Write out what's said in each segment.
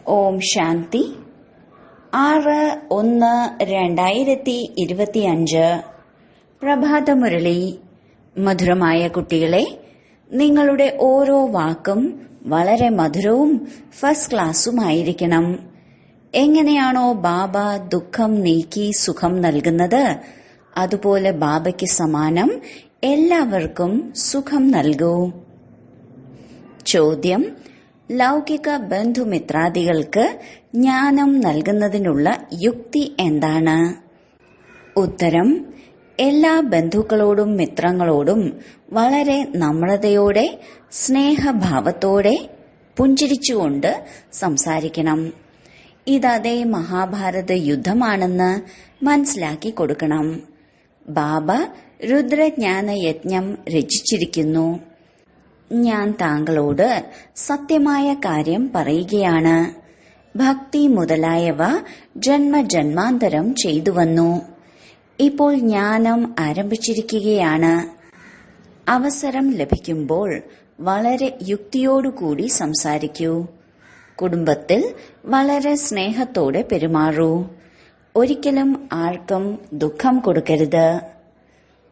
ഓം ശാന്തി 6/1/2025 പ്രഭാതമുരളി. മധുരമായ കുട്ടികളെ, നിങ്ങളുടെ ഓരോ വാക്കും വളരെ മധുരവും ഫസ്റ്റ് ക്ലാസ്സുമായിരിക്കണം. എങ്ങനെയാണോ ബാബ ദുഃഖം നീക്കി സുഖം നൽകുന്നത്, അതുപോലെ ബാബയ്ക്ക് സമാനം എല്ലാവർക്കും സുഖം നൽകൂ. ചോദ്യം: ലൗകിക ബന്ധുമിത്രാദികൾക്ക് ജ്ഞാനം നൽകുന്നതിനുള്ള യുക്തി എന്താണ്? ഉത്തരം: എല്ലാ ബന്ധുക്കളോടും മിത്രങ്ങളോടും വളരെ നമ്രതയോടെ, സ്നേഹഭാവത്തോടെ, പുഞ്ചിരിച്ചുകൊണ്ട് സംസാരിക്കണം. ഇതേ മഹാഭാരത യുദ്ധമാണെന്ന് മനസ്സിലാക്കി കൊടുക്കണം. ബാബ രുദ്രജ്ഞാന യജ്ഞം രചിച്ചിരിക്കുന്നു. ഞാൻ താങ്കളോട് സത്യമായ കാര്യം പറയുകയാണ്. ഭക്തി മുതലായവ ജന്മജന്മാന്തരം ചെയ്തു വന്നു. ഇപ്പോൾ ജ്ഞാനം ആരംഭിച്ചിരിക്കുകയാണ്. അവസരം ലഭിക്കുമ്പോൾ വളരെ യുക്തിയോടുകൂടി സംസാരിക്കൂ. കുടുംബത്തിൽ വളരെ സ്നേഹത്തോടെ പെരുമാറൂ. ഒരിക്കലും ആർക്കും ദുഃഖം കൊടുക്കരുത്.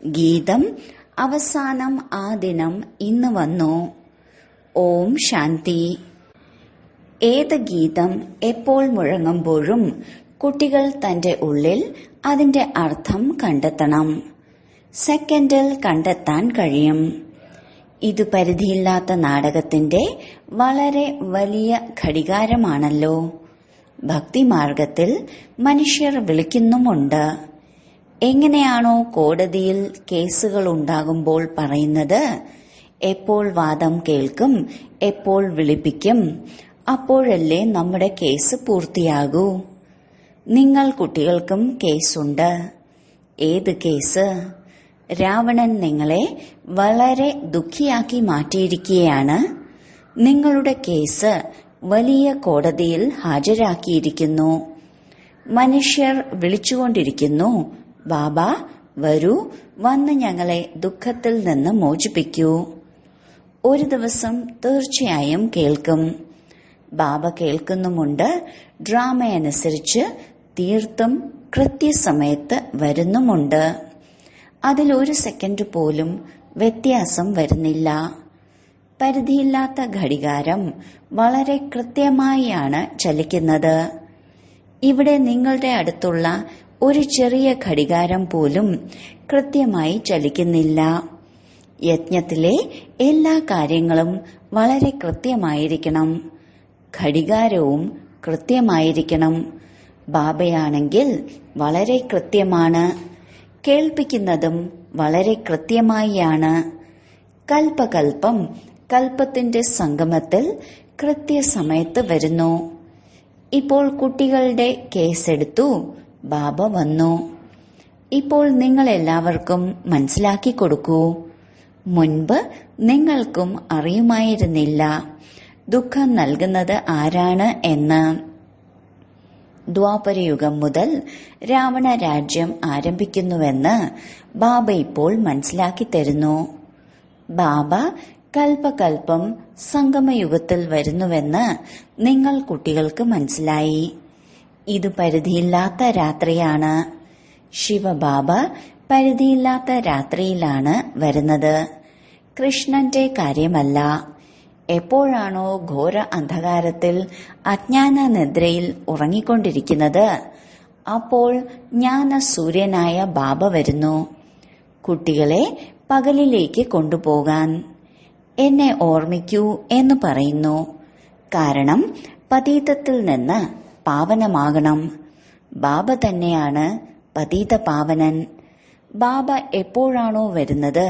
ഗീതം: അവസാനം ആ ദിനം ഇന്ന് വന്നു. ഓം ശാന്തി. ഏത് ഗീതം എപ്പോൾ മുഴങ്ങുമ്പോഴും കുട്ടികൾ തന്റെ ഉള്ളിൽ അതിന്റെ അർത്ഥം കണ്ടെത്തണം. സെക്കൻഡിൽ കണ്ടെത്താൻ കഴിയും. ഇത് പരിധിയില്ലാത്ത നാടകത്തിന്റെ വളരെ വലിയ ഘടികാരമാണല്ലോ. ഭക്തിമാർഗത്തിൽ മനുഷ്യർ വിളിക്കുന്നുമുണ്ട്. എങ്ങനെയാണോ കോടതിയിൽ കേസുകൾ ഉണ്ടാകുമ്പോൾ പറയുന്നത്, എപ്പോൾ വാദം കേൾക്കും, എപ്പോൾ വിളിപ്പിക്കും, അപ്പോഴല്ലേ നമ്മുടെ കേസ് പൂർത്തിയാകൂ. നിങ്ങൾ കുട്ടികൾക്കും കേസുണ്ട്. ഏത് കേസ്? രാവണൻ നിങ്ങളെ വളരെ ദുഃഖിയാക്കി മാറ്റിയിരിക്കുകയാണ്. നിങ്ങളുടെ കേസ് വലിയ കോടതിയിൽ ഹാജരാക്കിയിരിക്കുന്നു. മനുഷ്യർ വിളിച്ചുകൊണ്ടിരിക്കുന്നു, ബാബ വരൂ, വന്ന് ഞങ്ങളെ ദുഃഖത്തിൽ നിന്ന് മോചിപ്പിക്കൂ. ഒരു ദിവസം തീർച്ചയായും കേൾക്കും. ബാബ കേൾക്കുന്നുമുണ്ട്. ഡ്രാമയനുസരിച്ച് തീർത്തും കൃത്യസമയത്ത് വരുന്നുമുണ്ട്. അതിലൊരു സെക്കൻഡ് പോലും വ്യത്യാസം വരുന്നില്ല. പരിധിയില്ലാത്ത ഘടികാരം വളരെ കൃത്യമായാണ് ചലിക്കുന്നത്. ഇവിടെ നിങ്ങളുടെ അടുത്തുള്ള ഒരു ചെറിയ ഘടികാരം പോലും കൃത്യമായി ചലിക്കുന്നില്ല. യജ്ഞത്തിലെ എല്ലാ കാര്യങ്ങളും വളരെ കൃത്യമായിരിക്കണം. ഘടികാരവും കൃത്യമായിരിക്കണം. ബാബയാണെങ്കിൽ വളരെ കൃത്യമാണ്. കേൾപ്പിക്കുന്നതും വളരെ കൃത്യമായാണ്. കൽപ്പകൽപ്പം കൽപ്പത്തിന്റെ സംഗമത്തിൽ കൃത്യസമയത്ത് വരുന്നു. ഇപ്പോൾ കുട്ടികളുടെ കേസെടുത്തു, ബാബ വന്നു. ഇപ്പോൾ നിങ്ങൾ എല്ലാവർക്കും മനസ്സിലാക്കി കൊടുക്കൂ. മുൻപ് നിങ്ങൾക്കും അറിയുമായിരുന്നില്ല ദുഃഖം നൽകുന്നത് ആരാണ് എന്ന്. ദ്വാപരയുഗം മുതൽ രാവണ രാജ്യം ആരംഭിക്കുന്നുവെന്ന് ബാബ ഇപ്പോൾ മനസ്സിലാക്കി തരുന്നു. ബാബ കൽപ്പകൽപ്പം സംഗമയുഗത്തിൽ വരുന്നുവെന്ന് നിങ്ങൾ കുട്ടികൾക്ക് മനസ്സിലായി. ഇത് പരിധിയില്ലാത്ത രാത്രിയാണ്. ശിവബാബ പരിധിയില്ലാത്ത രാത്രിയിലാണ് വരുന്നത്. കൃഷ്ണന്റെ കാര്യമല്ല. എപ്പോഴാണോ ഘോര അന്ധകാരത്തിൽ അജ്ഞാന നിദ്രയിൽ ഉറങ്ങിക്കൊണ്ടിരിക്കുന്നത്, അപ്പോൾ ജ്ഞാന സൂര്യനായ ബാബ വരുന്നു. കുട്ടികളെ പകലിലേക്ക് കൊണ്ടുപോകാൻ എന്നെ ഓർമ്മിക്കൂ എന്ന് പറയുന്നു. കാരണം പതീതത്തിൽ നിന്ന് പാവനമാകണം. ബാബ തന്നെയാണ് പതീത പാവനൻ. ബാബ എപ്പോഴാണോ വരുന്നത്,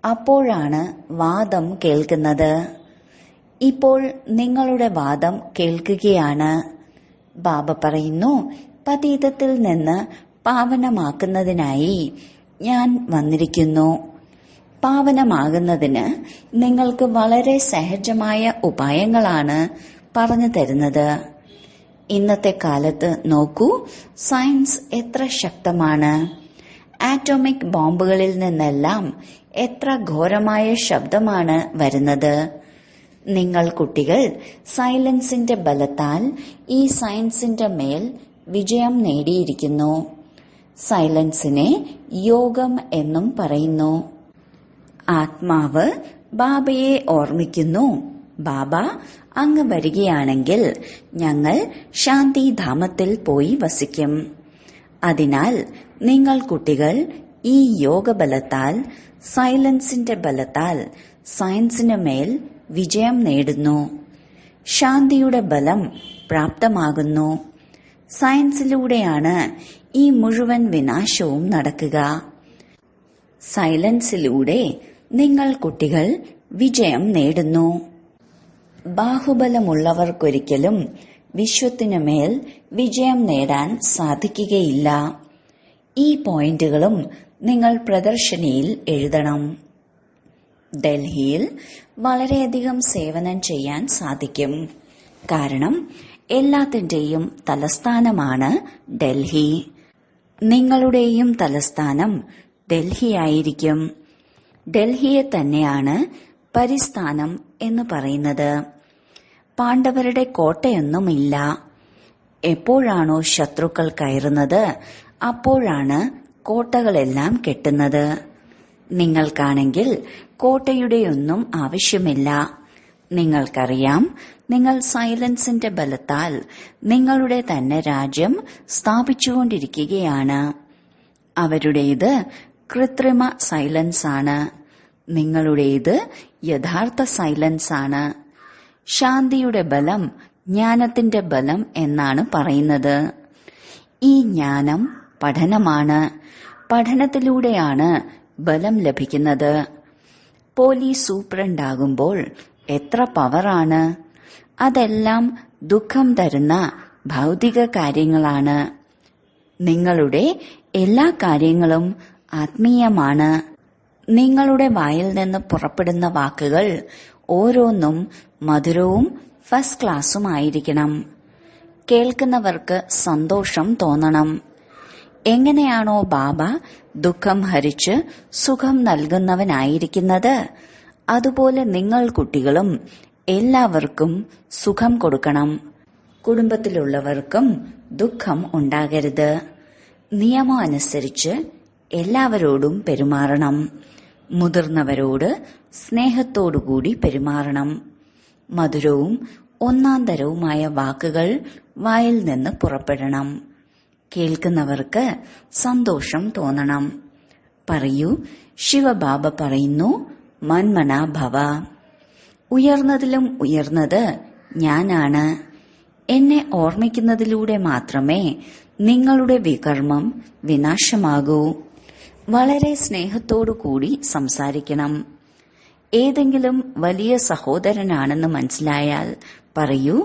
അപ്പോഴാണ് വാദം കേൾക്കുന്നത്. ഇപ്പോൾ നിങ്ങളുടെ വാദം കേൾക്കുകയാണ്. ബാബ പറയുന്നു, പതീതത്തിൽ നിന്ന് പാവനമാക്കുന്നതിനായി ഞാൻ വന്നിരിക്കുന്നു. പാവനമാകുന്നതിന് നിങ്ങൾക്ക് വളരെ സഹജമായ ഉപായങ്ങളാണ് പറഞ്ഞു തരുന്നത്. ഇന്നത്തെ കാലത്ത് നോക്കൂ, സയൻസ് എത്ര ശക്തമാണ്. ആറ്റോമിക് ബോംബുകളിൽ നിന്നെല്ലാം എത്ര ഘോരമായ ശബ്ദമാണ് വരുന്നത്. നിങ്ങൾ കുട്ടികൾ സൈലൻസിന്റെ ബലത്താൽ ഈ സയൻസിന്റെ മേൽ വിജയം നേടിയിരിക്കുന്നു. സൈലൻസിനെ യോഗം എന്നും പറയുന്നു. ആത്മാവ് ബാബയെ ഓർമ്മിക്കുന്നു. ബാബ അങ്ങ് വരികയാണെങ്കിൽ ഞങ്ങൾ ശാന്തിധാമത്തിൽ പോയി വസിക്കും. അതിനാൽ നിങ്ങൾ കുട്ടികൾ ഈ യോഗബലത്താൽ, സൈലൻസിന്റെ ബലത്താൽ സയൻസിന് മേൽ വിജയം നേടുന്നു. ശാന്തിയുടെ ബലം പ്രാപ്തമാകുന്നു. സയൻസിലൂടെയാണ് ഈ മുഴുവൻ വിനാശവും നടക്കുക. സൈലൻസിലൂടെ നിങ്ങൾ കുട്ടികൾ വിജയം നേടുന്നു. ബാഹുബലമുള്ളവർക്കൊരിക്കലും വിശ്വത്തിനുമേൽ വിജയം നേടാൻ സാധിക്കുകയില്ല. ഈ പോയിന്റുകളും നിങ്ങൾ പ്രദർശനിയിൽ എഴുതണം. ഡൽഹിയിൽ വളരെയധികം സേവനം ചെയ്യാൻ സാധിക്കും. കാരണം എല്ലാത്തിന്റെയും തലസ്ഥാനമാണ് ഡൽഹി. നിങ്ങളുടെയും തലസ്ഥാനം ഡൽഹിയായിരിക്കും. ഡൽഹിയെ തന്നെയാണ് പരിസ്ഥാനം എന്ന് പറയുന്നത്. പാണ്ഡവരുടെ കോട്ടയൊന്നുമില്ല. എപ്പോഴാണോ ശത്രുക്കൾ കയറുന്നത് അപ്പോഴാണ് കോട്ടകളെല്ലാം കെട്ടുന്നത്. നിങ്ങൾക്കാണെങ്കിൽ കോട്ടയുടെയൊന്നും ആവശ്യമില്ല. നിങ്ങൾക്കറിയാം, നിങ്ങൾ സൈലൻസിന്റെ ബലത്താൽ നിങ്ങളുടെ തന്നെ രാജ്യം സ്ഥാപിച്ചുകൊണ്ടിരിക്കുകയാണ്. അവരുടേത് കൃത്രിമ സൈലൻസ് ആണ്. നിങ്ങളുടേത് യഥാർത്ഥ സൈലൻസ് ആണ്. ശാന്തിയുടെ ബലം ജ്ഞാനത്തിന്റെ ബലം എന്നാണ് പറയുന്നത്. ഈ ജ്ഞാനം പഠനമാണ്. പഠനത്തിലൂടെയാണ് ബലം ലഭിക്കുന്നത്. പോലീസ് സൂപ്രണ്ടാകുമ്പോൾ എത്ര പവറാണ്! അതെല്ലാം ദുഃഖം തരുന്ന ഭൗതിക കാര്യങ്ങളാണ്. നിങ്ങളുടെ എല്ലാ കാര്യങ്ങളും ആത്മീയമാണ്. നിങ്ങളുടെ വായിൽ നിന്ന് പുറപ്പെടുന്ന വാക്കുകൾ ഓരോന്നും മധുരവും ഫസ്റ്റ് ക്ലാസ്സുമായിരിക്കണം. കേൾക്കുന്നവർക്ക് സന്തോഷം തോന്നണം. എങ്ങനെയാണോ ബാബ ദുഃഖം ഹരിച്ച് സുഖം നൽകുന്നവനായിരിക്കുന്നത്, അതുപോലെ നിങ്ങൾ കുട്ടികളും എല്ലാവർക്കും സുഖം കൊടുക്കണം. കുടുംബത്തിലുള്ളവർക്കും ദുഃഖം ഉണ്ടാകരുത്. നിയമം അനുസരിച്ച് എല്ലാവരോടും പെരുമാറണം. മുതിർന്നവരോട് സ്നേഹത്തോടുകൂടി പെരുമാറണം. മധുരവും ഒന്നാന്തരവുമായ വാക്കുകൾ വായിൽ നിന്ന് പുറപ്പെടണം. കേൾക്കുന്നവർക്ക് സന്തോഷം തോന്നണം. പറയൂ, ശിവബാബ പറയുന്നു, മന്മന ഭവ. ഉയർന്നതിലും ഉയർന്നത് ഞാനാണ്. എന്നെ ഓർമ്മിക്കുന്നതിലൂടെ മാത്രമേ നിങ്ങളുടെ വികർമ്മം വിനാശമാകൂ. വളരെ സ്നേഹത്തോടു കൂടി സംസാരിക്കണം. ഏതെങ്കിലും വലിയ സഹോദരനാണെന്ന് മനസ്സിലായാൽ പറയൂ,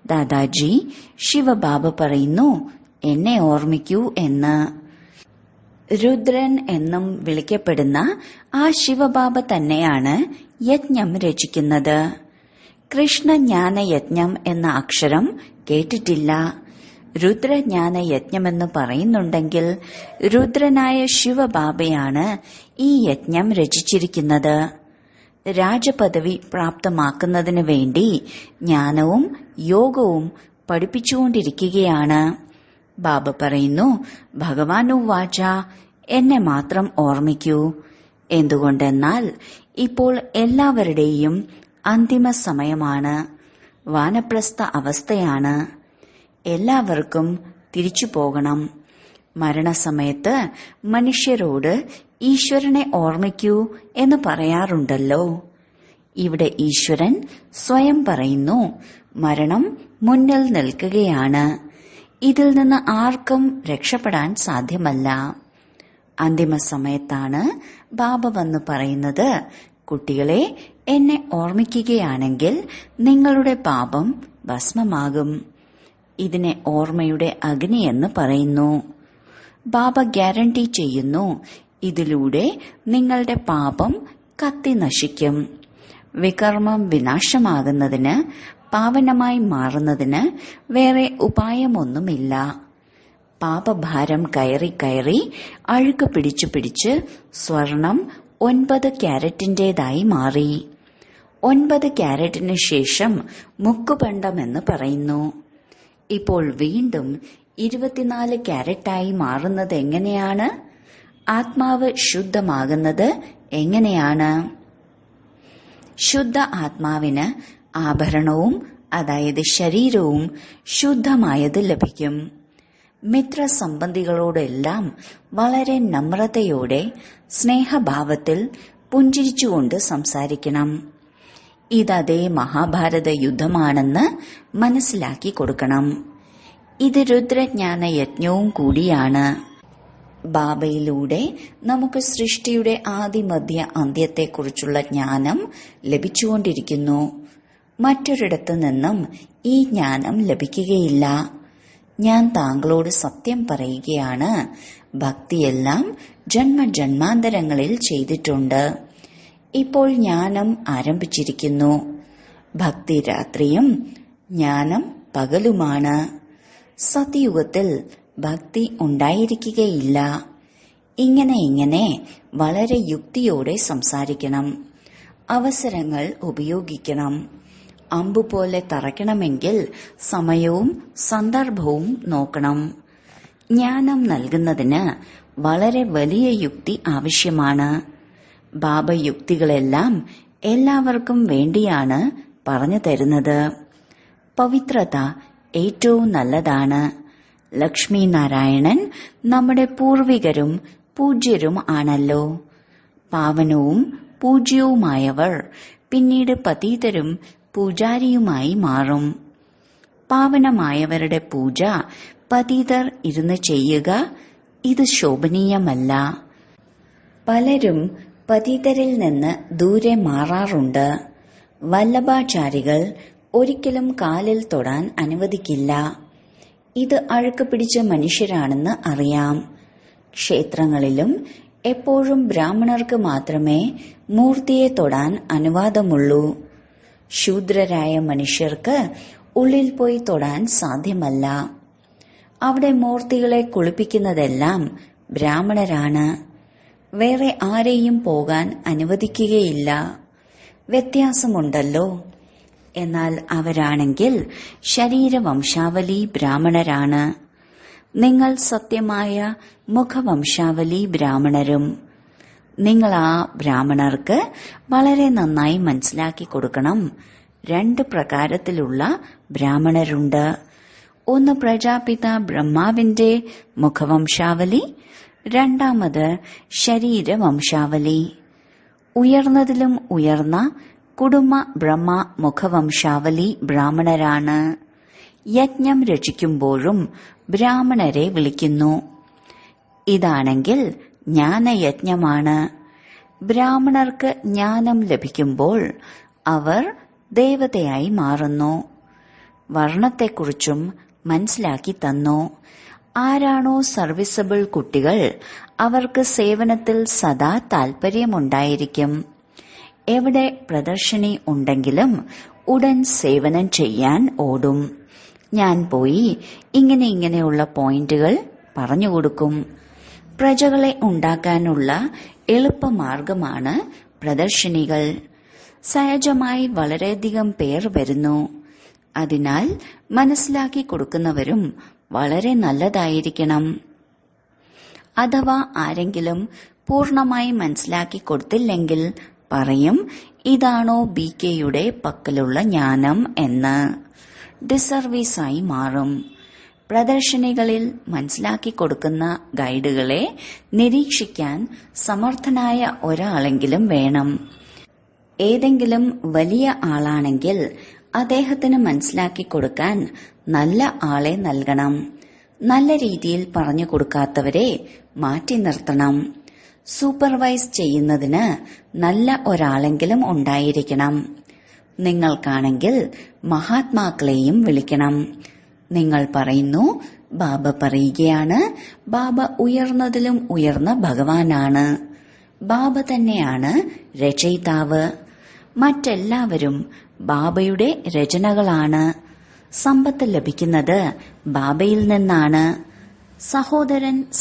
ദാദാജി, ശിവബാബ പറയുന്നു എന്നെ ഓർമ്മിക്കൂ എന്ന്. രുദ്രൻ എന്നും വിളിക്കപ്പെടുന്ന ആ ശിവബാബ തന്നെയാണ് യജ്ഞം രചിക്കുന്നത്. കൃഷ്ണജ്ഞാന യജ്ഞം എന്ന അക്ഷരം കേട്ടിട്ടില്ല. രുദ്രജ്ഞാന യജ്ഞമെന്ന് പറയുന്നുണ്ടെങ്കിൽ രുദ്രനായ ശിവബാബയാണ് ഈ യജ്ഞം രചിച്ചിരിക്കുന്നത്. രാജപദവി പ്രാപ്തമാക്കുന്നതിനു വേണ്ടി ജ്ഞാനവും യോഗവും പഠിപ്പിച്ചുകൊണ്ടിരിക്കുകയാണ്. ബാബ പറയുന്നു, ഭഗവാനുവാച, എന്നെ മാത്രം ഓർമ്മിക്കൂ. എന്തുകൊണ്ടെന്നാൽ ഇപ്പോൾ എല്ലാവരുടെയും അന്തിമ സമയമാണ്. വാനപ്രസ്ഥ അവസ്ഥയാണ്. എല്ലാവർക്കും തിരിച്ചു പോകണം. മരണസമയത്ത് മനുഷ്യരോട് ഈശ്വരനെ ഓർമ്മിക്കൂ എന്ന് പറയാറുണ്ടല്ലോ. ഇവിടെ ഈശ്വരൻ സ്വയം പറയുന്നു, മരണം മുന്നിൽ നിൽക്കുകയാണ്. ഇതിൽ നിന്ന് ആർക്കും രക്ഷപ്പെടാൻ സാധ്യമല്ല. അന്തിമ സമയത്താണ് ബാബ വന്ന് പറയുന്നത്, കുട്ടികളെ, എന്നെ ഓർമ്മിക്കുകയാണെങ്കിൽ നിങ്ങളുടെ പാപം ഭസ്മമാകും. ഇതിനെ ഓർമ്മയുടെ അഗ്നി എന്ന് പറയുന്നു. ബാബ ഗ്യാരണ്ടി ചെയ്യുന്നു, ഇതിലൂടെ നിങ്ങളുടെ പാപം കത്തി നശിക്കും. വികർമ്മം വിനാശമാകുന്നതിന്, പാവനമായി മാറുന്നതിന് വേറെ ഉപായമൊന്നുമില്ല. പാപഭാരം കയറി കയറി അഴുക്ക് പിടിച്ചു പിടിച്ച് സ്വർണം 9 ക്യാരറ്റിന്റേതായി മാറി. 9 ക്യാരറ്റിന് ശേഷം മുക്കുപണ്ടമെന്ന് പറയുന്നു. ഇപ്പോൾ വീണ്ടും 24 ക്യാരറ്റായി മാറുന്നത് എങ്ങനെയാണ്? ആത്മാവ് ശുദ്ധമാകുന്നത് എങ്ങനെയാണ്? ശുദ്ധ ആത്മാവിന് ആഭരണവും അതായത് ശരീരവും ശുദ്ധമായത് ലഭിക്കും. മിത്രസംബന്ധികളോടെല്ലാം വളരെ നമ്രതയോടെ സ്നേഹഭാവത്തിൽ പുഞ്ചിരിച്ചുകൊണ്ട് സംസാരിക്കണം. ഇതേ മഹാഭാരത യുദ്ധമാണെന്ന് മനസ്സിലാക്കി കൊടുക്കണം. ഇത് രുദ്രജ്ഞാന യജ്ഞവും കൂടിയാണ്. ബാബയിലൂടെ നമുക്ക് സൃഷ്ടിയുടെ ആദിമധ്യ അന്ത്യത്തെക്കുറിച്ചുള്ള ജ്ഞാനം ലഭിച്ചുകൊണ്ടിരിക്കുന്നു. മറ്റൊരിടത്തു നിന്നും ഈ ജ്ഞാനം ലഭിക്കുകയില്ല. ഞാൻ താങ്കളോട് സത്യം പറയുകയാണ്, ഭക്തിയെല്ലാം ജന്മജന്മാന്തരങ്ങളിൽ ചെയ്തിട്ടുണ്ട്. ഇപ്പോൾ ജ്ഞാനം ആരംഭിച്ചിരിക്കുന്നു. ഭക്തി രാത്രിയും ജ്ഞാനം പകലുമാണ്. സത്യയുഗത്തിൽ ഭക്തി ഉണ്ടായിരിക്കുകയില്ല. ഇങ്ങനെ വളരെ യുക്തിയോടെ സംസാരിക്കണം. അവസരങ്ങൾ ഉപയോഗിക്കണം. അമ്പുപോലെ തറയ്ക്കണമെങ്കിൽ സമയവും സന്ദർഭവും നോക്കണം. ജ്ഞാനം നൽകുന്നതിന് വളരെ വലിയ യുക്തി ആവശ്യമാണ്. ബാബ യുക്തികളെല്ലാം എല്ലാവർക്കും വേണ്ടിയാണ് പറഞ്ഞു തരുന്നത്. പവിത്രത ഏറ്റവും നല്ലതാണ്. ലക്ഷ്മി നാരായണൻ നമ്മുടെ പൂർവികരും പൂജ്യരും ആണല്ലോ. പാവനവും പൂജ്യവുമായവർ പിന്നീട് പതീതരും പൂജാരിയുമായി മാറും. പാവനമായവരുടെ പൂജ പതീതർ ഇരുന്ന് ചെയ്യുക, ഇത് ശോഭനീയമല്ല. പലരും പതീതരിൽ നിന്ന് ദൂരെ മാറാറുണ്ട്. വല്ലഭാചാരികൾ ഒരിക്കലും കാലിൽ തൊടാൻ അനുവദിക്കില്ല. ഇത് അഴുക്ക് പിടിച്ച മനുഷ്യരാണെന്ന് അറിയാം. ക്ഷേത്രങ്ങളിലും എപ്പോഴും ബ്രാഹ്മണർക്ക് മാത്രമേ മൂർത്തിയെ തൊടാൻ അനുവാദമുള്ളൂ. ശൂദ്രരായ മനുഷ്യർക്ക് ഉള്ളിൽ പോയി തൊടാൻ സാധ്യമല്ല. അവിടെ മൂർത്തികളെ കുളിപ്പിക്കുന്നതെല്ലാം ബ്രാഹ്മണരാണ്. വേറെ ആരെയും പോകാൻ അനുവദിക്കുകയില്ല. വ്യത്യാസമുണ്ടല്ലോ. എന്നാൽ അവരാണെങ്കിൽ ശരീരവംശാവലി ബ്രാഹ്മണരാണ്. നിങ്ങൾ സത്യമായ മുഖവംശാവലി ബ്രാഹ്മണരും. നിങ്ങൾ ആ ബ്രാഹ്മണർക്ക് വളരെ നന്നായി മനസ്സിലാക്കി കൊടുക്കണം. 2 പ്രകാരത്തിലുള്ള ബ്രാഹ്മണരുണ്ട്. ഒന്ന് പ്രജാപിത ബ്രഹ്മാവിന്റെ മുഖവംശാവലി, രണ്ടാമത് ശരീരവംശാവലി. ഉയർന്നതിലും ഉയർന്ന കുടുംബ ബ്രഹ്മ മുഖവംശാവലി ബ്രാഹ്മണരാണ്. യജ്ഞം രചിക്കുമ്പോഴും ബ്രാഹ്മണരെ വിളിക്കുന്നു. ഇതാണെങ്കിൽ ജ്ഞാനയജ്ഞമാണ്. ബ്രാഹ്മണർക്ക് ജ്ഞാനം ലഭിക്കുമ്പോൾ അവർ ദേവതയായി മാറുന്നു. വർണ്ണത്തെക്കുറിച്ചും മനസ്സിലാക്കി തന്നു. ആരാണോ സർവീസബിൾ കുട്ടികൾ അവർക്ക് സേവനത്തിൽ സദാ താൽപര്യമുണ്ടായിരിക്കും. എവിടെ പ്രദർശനി ഉണ്ടെങ്കിലും ഉടൻ സേവനം ചെയ്യാൻ ഓടും. ഞാൻ പോയി ഇങ്ങനെയുള്ള പോയിന്റുകൾ പറഞ്ഞുകൊടുക്കും. പ്രജകളെ ഉണ്ടാക്കാനുള്ള എളുപ്പമാർഗമാണ് പ്രദർശനികൾ. സഹജമായി വളരെയധികം പേർ വരുന്നു. അതിനാൽ മനസ്സിലാക്കി കൊടുക്കുന്നവരും വളരെ നല്ലതായിരിക്കണം. അഥവാ ആരെങ്കിലും പൂർണമായി മനസ്സിലാക്കി കൊടുത്തില്ലെങ്കിൽ പറയും, ഇതാണോ BKയുടെ പക്കലുള്ള ജ്ഞാനം എന്ന്. ഡിസർവീസായി മാറും. പ്രദർശനികളിൽ മനസ്സിലാക്കി കൊടുക്കുന്ന ഗൈഡുകളെ നിരീക്ഷിക്കാൻ സമർത്ഥനായ ഒരാളെങ്കിലും വേണം. ഏതെങ്കിലും വലിയ ആളാണെങ്കിൽ അദ്ദേഹത്തിന് മനസ്സിലാക്കി കൊടുക്കാൻ നല്ല ആളെ നൽകണം. നല്ല രീതിയിൽ പറഞ്ഞു കൊടുക്കാത്തവരെ മാറ്റി നിർത്തണം. സൂപ്പർവൈസ് ചെയ്യുന്നതിന് നല്ല ഒരാളെങ്കിലും ഉണ്ടായിരിക്കണം. നിങ്ങൾക്കാണെങ്കിൽ മഹാത്മാക്കളെയും വിളിക്കണം. നിങ്ങൾ പറയുന്നു, ബാബ പറയുകയാണ്, ബാബ ഉയർന്നതിലും ഉയർന്ന ഭഗവാനാണ്. ബാബ തന്നെയാണ് രചയിതാവ്. മറ്റെല്ലാവരും ബാബയുടെ രചനകളാണ്. സമ്പത്ത് ലഭിക്കുന്നത് ബാബയിൽ നിന്നാണ്.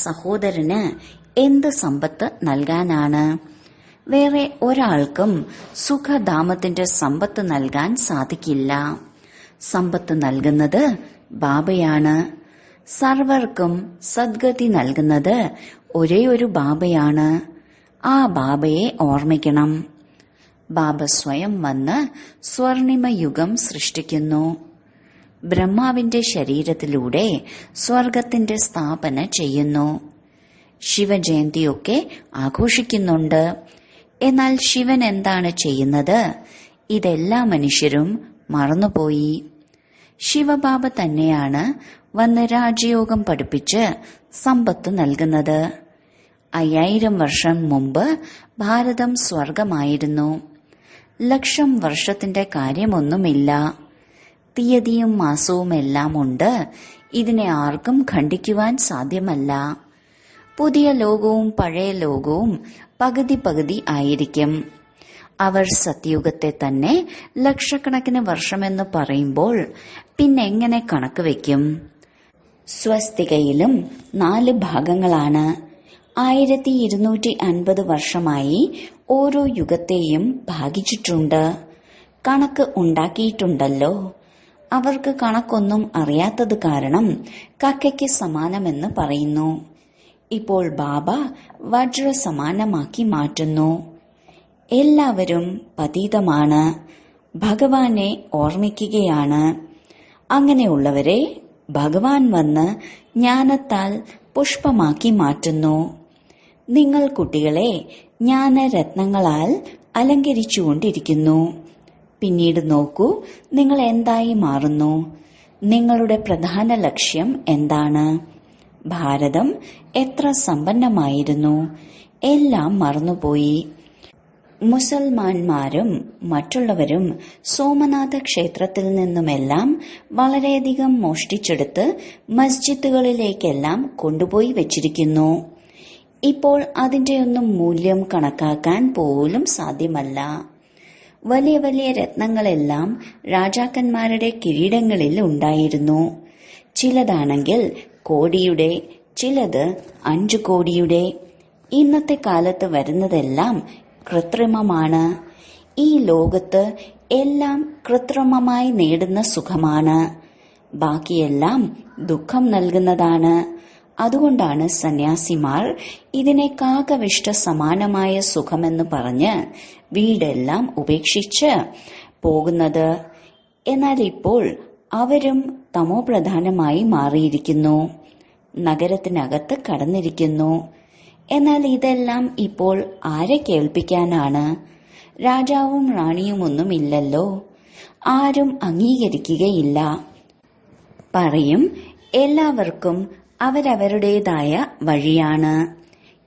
സഹോദരന് എന്ത് സമ്പത്ത് നൽകാനാണ്? വേറെ ഒരാൾക്കും സുഖധാമത്തിന്റെ സമ്പത്ത് നൽകാൻ സാധിക്കില്ല. സമ്പത്ത് നൽകുന്നത് ബാബയാണ്. സർവർക്കും സദ്ഗതി നൽകുന്നത് ഒരേയൊരു ബാബയാണ്. ആ ബാബയെ ഓർമ്മിക്കണം. ബാബ സ്വയം വന്ന് സ്വർണിമയുഗം സൃഷ്ടിക്കുന്നു. ബ്രഹ്മാവിന്റെ ശരീരത്തിലൂടെ സ്വർഗത്തിന്റെ സ്ഥാപന ചെയ്യുന്നു. ശിവജയന്തിയൊക്കെ ആഘോഷിക്കുന്നുണ്ട്. എന്നാൽ ശിവൻ എന്താണ് ചെയ്യുന്നത്? ഇതെല്ലാ മനുഷ്യരും മറന്നുപോയി. ശിവബാബ തന്നെയാണ് വന്ന് രാജയോഗം പഠിപ്പിച്ച് സമ്പത്ത് നൽകുന്നത്. 5000 വർഷം മുമ്പ് ഭാരതം സ്വർഗമായിരുന്നു. 1,00,000 വർഷത്തിന്റെ കാര്യമൊന്നുമില്ല. തീയതിയും മാസവുമെല്ലാം ഉണ്ട്. ഇതിനെ ആർക്കും ഖണ്ഡിക്കുവാൻ സാധ്യമല്ല. പുതിയ ലോകവും പഴയ ലോകവും പകുതി പകുതി ആയിരിക്കും. അവർ സത്യുഗത്തെ തന്നെ ലക്ഷക്കണക്കിന് വർഷമെന്ന് പറയുമ്പോൾ പിന്നെങ്ങനെ കണക്ക് വയ്ക്കും? സ്വസ്തികയിലും 4 ഭാഗങ്ങളാണ്. 1250 വർഷമായി ഓരോ യുഗത്തെയും ഭാഗിച്ചിട്ടുണ്ട്. കണക്ക് ഉണ്ടാക്കിയിട്ടുണ്ടല്ലോ. അവർക്ക് കണക്കൊന്നും അറിയാത്തത് കാരണം കക്കയ്ക്ക് സമാനമെന്ന് പറയുന്നു. ഇപ്പോൾ ബാബ വജ്ര സമാനമാക്കി മാറ്റുന്നു. എല്ലാവരും പതീതമാണ്. ഭഗവാനെ ഓർമ്മിക്കുകയാണ്. അങ്ങനെയുള്ളവരെ ഭഗവാൻ വന്ന് ജ്ഞാനത്താൽ പുഷ്പമാക്കി മാറ്റുന്നു. നിങ്ങൾ കുട്ടികളെ ജ്ഞാനരത്നങ്ങളാൽ അലങ്കരിച്ചുകൊണ്ടിരിക്കുന്നു. പിന്നീട് നോക്കൂ, നിങ്ങൾ എന്തായി മാറുന്നു. നിങ്ങളുടെ പ്രധാന ലക്ഷ്യം എന്താണ്? ഭാരതം എത്ര സമ്പന്നമായിരുന്നു, എല്ലാം മറന്നുപോയി. മുസൽമാന്മാരും മറ്റുള്ളവരും സോമനാഥ ക്ഷേത്രത്തിൽ നിന്നുമെല്ലാം വളരെയധികം മോഷ്ടിച്ചെടുത്ത് മസ്ജിദുകളിലേക്കെല്ലാം കൊണ്ടുപോയി വച്ചിരിക്കുന്നു. ഇപ്പോൾ അതിന്റെയൊന്നും മൂല്യം കണക്കാക്കാൻ പോലും സാധ്യമല്ല. വലിയ വലിയ രത്നങ്ങളെല്ലാം രാജാക്കന്മാരുടെ കിരീടങ്ങളിൽ ഉണ്ടായിരുന്നു. ചിലതാണെങ്കിൽ കോടിയുടെ, ചിലത് 5 കോടിയുടെ. ഇന്നത്തെ കാലത്ത് വരുന്നതെല്ലാം കൃത്രിമമാണ്. ഈ ലോകത്ത് എല്ലാം കൃത്രിമമായി നേടുന്ന സുഖമാണ്. ബാക്കിയെല്ലാം ദുഃഖം നൽകുന്നതാണ്. അതുകൊണ്ടാണ് സന്യാസിമാർ ഇതിനെ കാകവിഷ്ട സമാനമായ സുഖമെന്ന് പറഞ്ഞ് വീടെല്ലാം ഉപേക്ഷിച്ച് പോകുന്നത്. എന്നാൽ ഇപ്പോൾ അവരും തമോപ്രധാനമായി മാറിയിരിക്കുന്നു. നഗരത്തിനകത്ത് കടന്നിരിക്കുന്നു. എന്നാൽ ഇതെല്ലാം ഇപ്പോൾ ആരെ കേൾപ്പിക്കാനാണ്? രാജാവും റാണിയുമൊന്നുമില്ലല്ലോ. ആരും അംഗീകരിക്കുകയില്ല. പറയും, എല്ലാവർക്കും അവരവരുടേതായ വഴിയാണ്.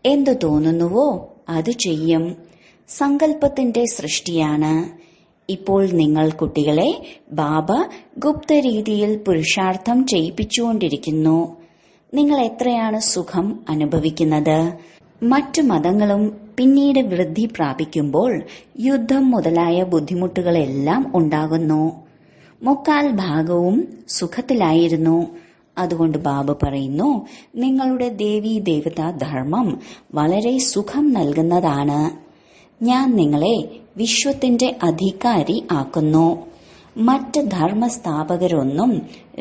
എന്തു തോന്നുന്നുവോ അത് ചെയ്യും. സങ്കല്പത്തിന്റെ സൃഷ്ടിയാണ്. ഇപ്പോൾ നിങ്ങൾ കുട്ടികളെ ബാബ ഗുപ്തരീതിയിൽ പുരുഷാർത്ഥം ചെയ്യിപ്പിച്ചുകൊണ്ടിരിക്കുന്നു. നിങ്ങൾ എത്രയാണ് സുഖം അനുഭവിക്കുന്നത്? മറ്റു മതങ്ങളും പിന്നീട് വൃദ്ധി പ്രാപിക്കുമ്പോൾ യുദ്ധം മുതലായ ബുദ്ധിമുട്ടുകളെല്ലാം ഉണ്ടാകുന്നു. 3/4 ഭാഗവും സുഖത്തിലായിരുന്നു. അതുകൊണ്ട് ബാബ പറയുന്നു, നിങ്ങളുടെ ദേവീ ദേവതാ ധർമ്മം വളരെ സുഖം നൽകുന്നതാണ്. ഞാൻ നിങ്ങളെ വിശ്വത്തിന്റെ അധികാരി ആക്കുന്നു. മറ്റ് ധർമ്മസ്ഥാപകരൊന്നും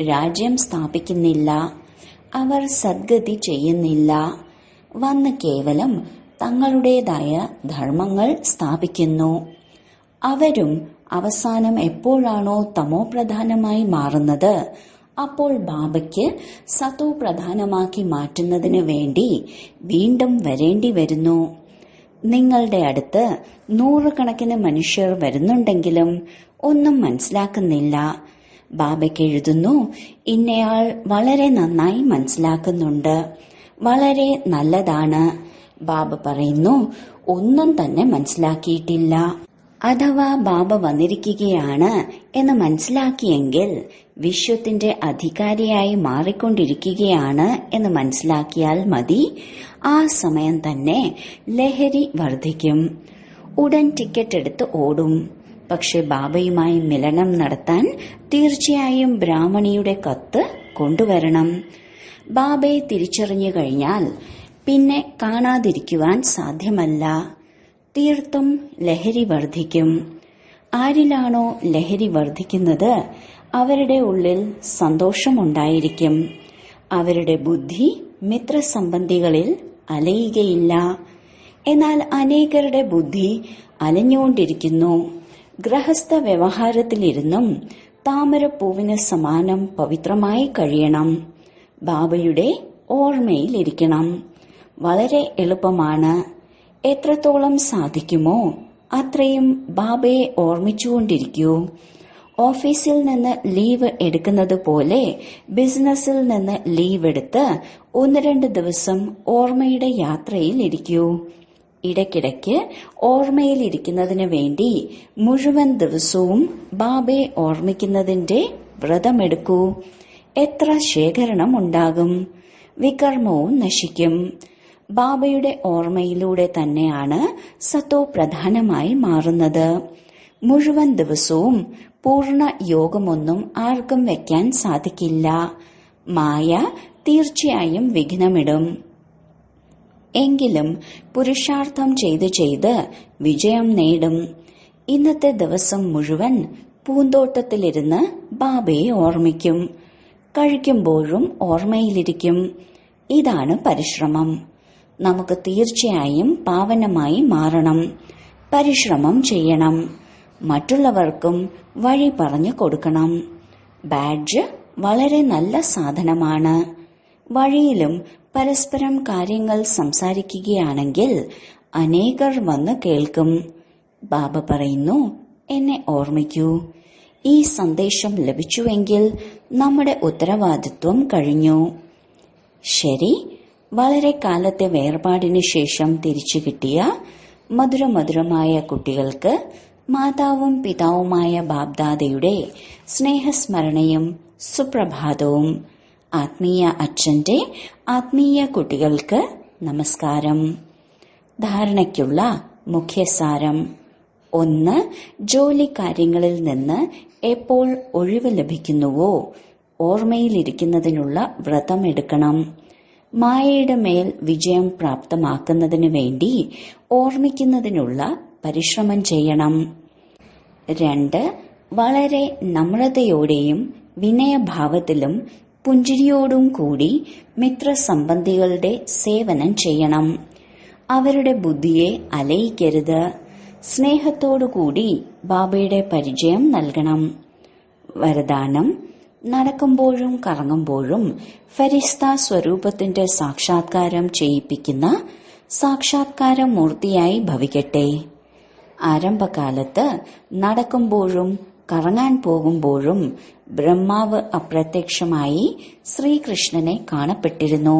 രാജ്യം സ്ഥാപിക്കുന്നില്ല. അവർ സദ്ഗതി ചെയ്യുന്നില്ല. വന്ന് കേവലം തങ്ങളുടേതായ ധർമ്മങ്ങൾ സ്ഥാപിക്കുന്നു. അവരും അവസാനം എപ്പോഴാണോ തമോപ്രധാനമായി മാറുന്നത്, അപ്പോൾ ബാബയ്ക്ക് സതോ പ്രധാനമാക്കി മാറ്റുന്നതിന് വേണ്ടി വീണ്ടും വരേണ്ടി വരുന്നു. നിങ്ങളുടെ അടുത്ത് 100 കണക്കിന് മനുഷ്യർ വരുന്നുണ്ടെങ്കിലും ഒന്നും മനസ്സിലാക്കുന്നില്ല. ബാബയ്ക്ക് എഴുതുന്നു, ഇന്നയാൾ വളരെ നന്നായി മനസ്സിലാക്കുന്നുണ്ട്, വളരെ നല്ലതാണ്. ബാബ പറയുന്നു, ഒന്നും തന്നെ മനസ്സിലാക്കിയിട്ടില്ല. അഥവാ ബാബ വന്നിരിക്കുകയാണ് എന്ന് മനസ്സിലാക്കിയെങ്കിൽ വിശ്വത്തിന്റെ അധികാരിയായി മാറിക്കൊണ്ടിരിക്കുകയാണ് എന്ന് മനസ്സിലാക്കിയാൽ മതി. ആ സമയം തന്നെ ലഹരി വർദ്ധിക്കും. ഉടൻ ടിക്കറ്റ് എടുത്ത് ഓടും. പക്ഷെ ബാബയുമായി മിലനം നടത്താൻ തീർച്ചയായും ബ്രാഹ്മണിയുടെ കത്ത് കൊണ്ടുവരണം. ബാബയെ തിരിച്ചറിഞ്ഞു കഴിഞ്ഞാൽ പിന്നെ കാണാതിരിക്കുവാൻ സാധ്യമല്ല. തീർത്തും ലഹരി വർദ്ധിക്കും. ആരിലാണോ ലഹരി വർദ്ധിക്കുന്നത് അവരുടെ ഉള്ളിൽ സന്തോഷമുണ്ടായിരിക്കും. അവരുടെ ബുദ്ധി മിത്രസംബന്ധികളിൽ അലയുകയില്ല. എന്നാൽ അനേകരുടെ ബുദ്ധി അലഞ്ഞുകൊണ്ടിരിക്കുന്നു. ഗൃഹസ്ഥ വ്യവഹാരത്തിലിരുന്നും താമരപ്പൂവിന് സമാനം പവിത്രമായി കഴിയണം. ബാബയുടെ ഓർമ്മയിലിരിക്കണം. വളരെ എളുപ്പമാണ്. എത്രത്തോളം സാധിക്കുമോ അത്രയും ബാബയെ ഓർമ്മിച്ചുകൊണ്ടിരിക്കൂ. ഓഫീസിൽ നിന്ന് ലീവ് എടുക്കുന്നത് പോലെ ബിസിനസ്സിൽ നിന്ന് ലീവ് എടുത്ത് 1-2 ദിവസം ഓർമ്മയുടെ യാത്രയിൽ ഇരിക്കൂ. ഇടയ്ക്കിടയ്ക്ക് ഓർമ്മയിലിരിക്കുന്നതിന് വേണ്ടി മുഴുവൻ ദിവസവും ബാബയെ ഓർമ്മിക്കുന്നതിന്റെ വ്രതമെടുക്കൂ. എത്ര ശേഖരണം ഉണ്ടാകും. വികർമ്മവും നശിക്കും. ബാബയുടെ ഓർമ്മയിലൂടെ തന്നെയാണ് സത്തോ പ്രധാനമായി മാറുന്നത്. മുഴുവൻ ദിവസവും പൂർണ്ണ യോഗമൊന്നും ആർക്കും വയ്ക്കാൻ സാധിക്കില്ല. മായ തീർച്ചയായും വിഘ്നമിടും. എങ്കിലും പുരുഷാർത്ഥം ചെയ്ത് വിജയം നേടും. ഇന്നത്തെ ദിവസം മുഴുവൻ പൂന്തോട്ടത്തിലിരുന്ന് ബാബയെ ഓർമ്മിക്കും. കഴിക്കുമ്പോഴും ഓർമ്മയിലിരിക്കും. ഇതാണ് പരിശ്രമം. നമുക്ക് തീർച്ചയായും പാവനമായി മാറണം. പരിശ്രമം ചെയ്യണം. മറ്റുള്ളവർക്കും വഴി പറഞ്ഞു കൊടുക്കണം. ബാഡ്ജ് വളരെ നല്ല സാധനമാണ്. വഴിയിലും പരസ്പരം കാര്യങ്ങൾ സംസാരിക്കുകയാണെങ്കിൽ അനേകർ വന്ന് കേൾക്കും. ബാബ പറയുന്നു, എന്നെ ഓർമ്മിക്കൂ. ഈ സന്ദേശം ലഭിച്ചുവെങ്കിൽ നമ്മുടെ ഉത്തരവാദിത്വം കഴിഞ്ഞു. ശരി, വളരെ കാലത്തെ വേർപാടിന് ശേഷം തിരിച്ചു കിട്ടിയ മധുരമധുരമായ കുട്ടികൾക്ക് മാതാവും പിതാവുമായ ബാബ്ദാദയുടെ സ്നേഹസ്മരണയും സുപ്രഭാതവും. ആത്മീയ അച്ഛന്റെ ആത്മീയ കുട്ടികൾക്ക് നമസ്കാരം. ധാരണയ്ക്കുള്ള മുഖ്യസാരം: 1. ജോലി കാര്യങ്ങളിൽ നിന്ന് എപ്പോൾ ഒഴിവ് ലഭിക്കുന്നുവോ ഓർമ്മയിലിരിക്കുന്നതിനുള്ള വ്രതമെടുക്കണം. മായയുടെ മേൽ വിജയം പ്രാപ്തമാക്കുന്നതിനു വേണ്ടി ഓർമ്മിക്കുന്നതിനുള്ള പരിശ്രമം ചെയ്യണം. 2. വളരെ നമ്രതയോടെയും വിനയഭാവത്തിലും പുഞ്ചിരിയോടും കൂടി മിത്രസംബന്ധികളുടെ സേവനം ചെയ്യണം. അവരുടെ ബുദ്ധിയെ അലയിക്കരുത്. സ്നേഹത്തോടുകൂടി ബാബയുടെ പരിചയം നൽകണം. വരദാനം: നടക്കുമ്പോഴും കറങ്ങുമ്പോഴും ഫരിസ്ത സ്വരൂപത്തിന്റെ സാക്ഷാത്കാരം ചെയ്യിപ്പിക്കുന്ന സാക്ഷാത്കാര മൂർത്തിയായി ഭവിക്കട്ടെ. ആരംഭകാലത്ത് നടക്കുമ്പോഴും കറങ്ങാൻ പോകുമ്പോഴും ബ്രഹ്മാവ് അപ്രത്യക്ഷമായി ശ്രീകൃഷ്ണനെ കാണപ്പെട്ടിരുന്നു.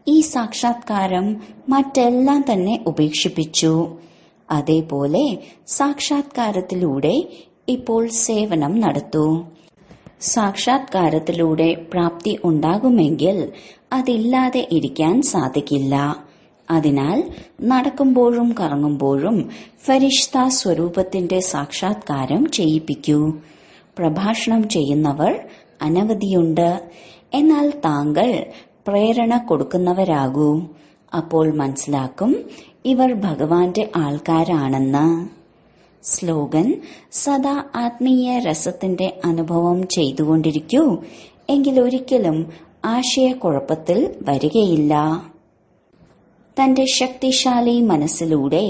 ഈ സാക്ഷാത്കാരം മറ്റെല്ലാം തന്നെ ഉപേക്ഷിപ്പിച്ചു. അതേപോലെ സാക്ഷാത്കാരത്തിലൂടെ ഇപ്പോൾ സേവനം നടത്തൂ. സാക്ഷാത്കാരത്തിലൂടെ പ്രാപ്തി ഉണ്ടാകുമെങ്കിൽ അതില്ലാതെ ഇരിക്കാൻ സാധിക്കില്ല. അതിനാൽ നടക്കുമ്പോഴും കറങ്ങുമ്പോഴും ഫരിഷ്ത സ്വരൂപത്തിന്റെ സാക്ഷാത്കാരം ചെയ്യിപ്പിക്കൂ. പ്രഭാഷണം ചെയ്യുന്നവർ അനവധിയുണ്ട്. എന്നാൽ താങ്കൾ പ്രേരണ കൊടുക്കുന്നവരാകൂ. അപ്പോൾ മനസ്സിലാക്കും ഇവർ ഭഗവാന്റെ ആൾക്കാരാണെന്ന്. സ്ലോഗൻ: സദാ ആത്മീയ രസത്തിന്റെ അനുഭവം ചെയ്തുകൊണ്ടിരിക്കൂ. എങ്കിലൊരിക്കലും ആശയക്കുഴപ്പത്തിൽ വരികയില്ല. തന്റെ ശക്തിശാലി മനസ്സിലൂടെ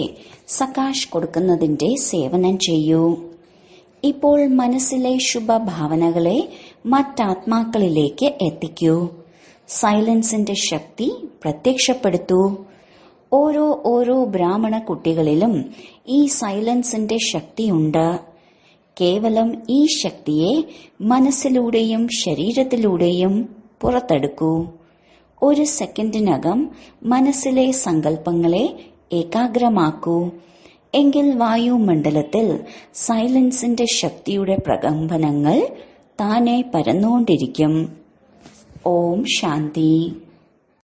സകാശ് കൊടുക്കുന്നതിന്റെ സേവനം ചെയ്യൂ. ഇപ്പോൾ മനസ്സിലെ ശുഭഭാവനകളെ മറ്റാത്മാക്കളിലേക്ക് എത്തിക്കൂ. സൈലൻസിന്റെ ശക്തി പ്രത്യക്ഷപ്പെടുത്തൂ. ഓരോ ബ്രാഹ്മണ കുട്ടികളിലും ഈ സൈലൻസിന്റെ ശക്തിയുണ്ട്. കേവലം ഈ ശക്തിയെ മനസ്സിലൂടെയും ശരീരത്തിലൂടെയും പുറത്തെടുക്കൂ. 1 സെക്കൻഡിനകം മനസ്സിലെ സങ്കല്പങ്ങളെ ഏകാഗ്രമാക്കൂ. എങ്കിൽ വായുമണ്ഡലത്തിൽ സൈലൻസിന്റെ ശക്തിയുടെ പ്രകമ്പനങ്ങൾ താനെ പരന്നുകൊണ്ടിരിക്കും. ഓം ശാന്തി.